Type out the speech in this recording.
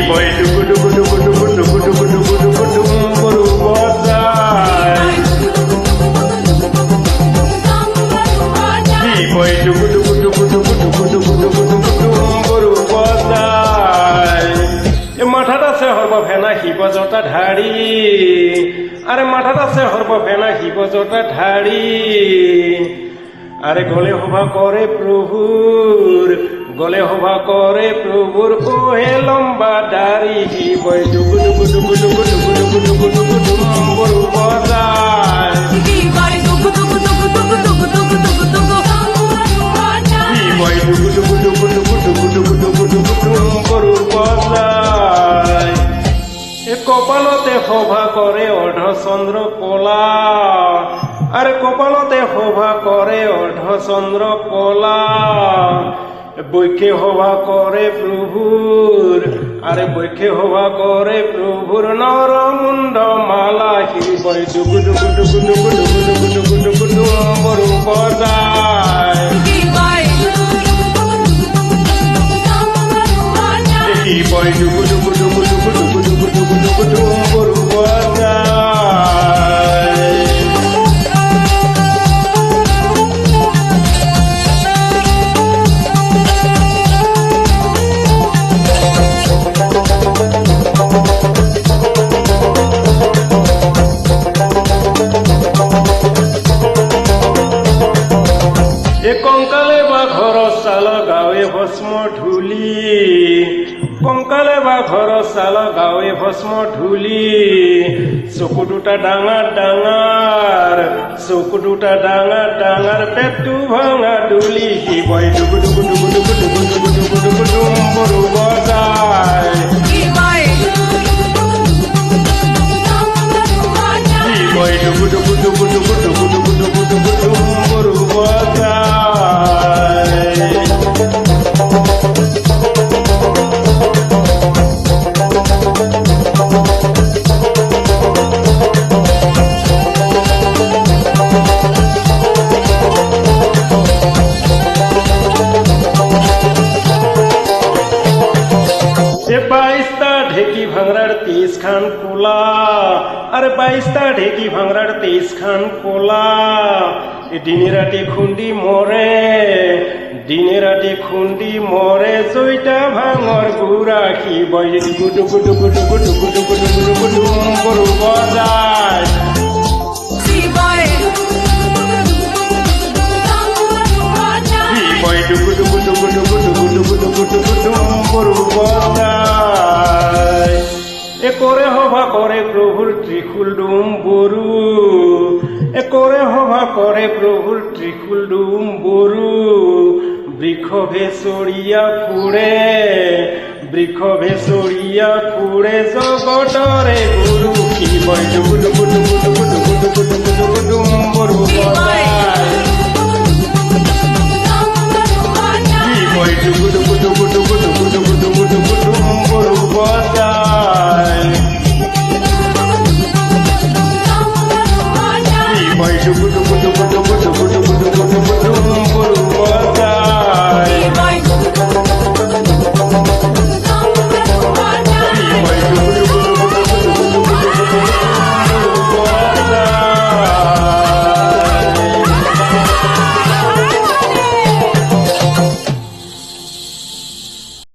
বই ডুগু ডুগু ডুগু ডুগু ডুগু ডুগু ডুগু ডুগু ডুম্বুরু বজায় বই ডুগু ডুগু ডুগু ডুগু ডুগু ডুগু ডুগু ডুগু ডুম্বুরু বজায় মাথাত আছে সৰ্বভেনা শিৱ জটা ধাৰি আরে মাথাত আছে সৰ্বভেনা শিৱ জটা ধাৰি আরে গলে সভা করে প্রভুর গলে সভা করে প্রভুর ওহে লম্বা দাড়ি বই ডুগু ডুগু ডুগু ডুগু ডুগু ডুগু ডুগু ডুগু ডুম্বুরু বজায় বই ডুগু ডুগু ডুগু ডুগু ডুগু ডুগু ডুগু ডুম্বুরু বজায় কপালতে শোভা করে অর্ধচন্দ্র কলা আরে কপালতে শোভা করে অর্ধচন্দ্র কলা বৈখে শোভা করে প্রভুর আরে বৈখে শোভা করে প্রভুর নরমুণ্ড মালা বই ডুগু ডুগু ডুগু ডুগু ডুগু ডুগু ডুগু ডুগু ডুম্বুরু বজায় বই ডুগু ডুগু ডুগু ডুগু ডুগু ডুগু ডুগু ডুগু ডুম্বুরু বজায় কঙ্কালে বা ঘর চাল গাঁৱে ভস্ম ধূলি কঙ্কালে বা ঘর চাল গাঁৱে ভস্ম ধূলি চকু দুটা ডাঙৰ ডাঙৰ চকু দুটা ডাঙৰ ডাঙৰ পেটটো ভাঙা দুলি বই ডুগু ডুগু ডুগু ডুগু ডুগু ডুগু ডুগু ডুগু ডুম্বুরু বজায় বই ডুগু ডুগু ডুগু ডুগু ডুগু ডুগু ডুগু ডুগু ডুম্বুরু বজায় বাইশটা ঢেকি ভাঙরার 23 খান কোলা আরে 22টা ঢেকি ভাঙরার 23 খান কোলা দিনে রাতে খুন্দি মরে দিনে রাতে খুন্দি মরে জয়টা ভাঙর গুড়াখি বই ডুগু ডুগু ডুগু ডুগু ডুগু ডুগু ডুগু ডুগু ডুম্বুরু বজায় বই ডুগু ডুগু ডুগু ডুগু ডুগু ডুগু ডুগু ডুগু ডুম্বুরু বজায় করে সভা করে প্রভুর ত্রিশূল ডুম্বুরু করে সভা করে প্রভুর ত্রিশূল ডুম্বুরু বৃক্ষ ভেসরিয়া ফুড়ে বৃক্ষ ভেসরিয়া ফুড়ে জগতরে গুরু কি বই ডুগু ডুগু ডুগু ডুগু ডুগু ডুগু ডুগু ডুগু ডুম্বুরু বজায় বই ডুগু ডুগু ডুগু ডুগু ডুগু ডুগু ডুগু ডুগু ডুম্বুরু বজায় বই ডুগু ডুগু ডুগু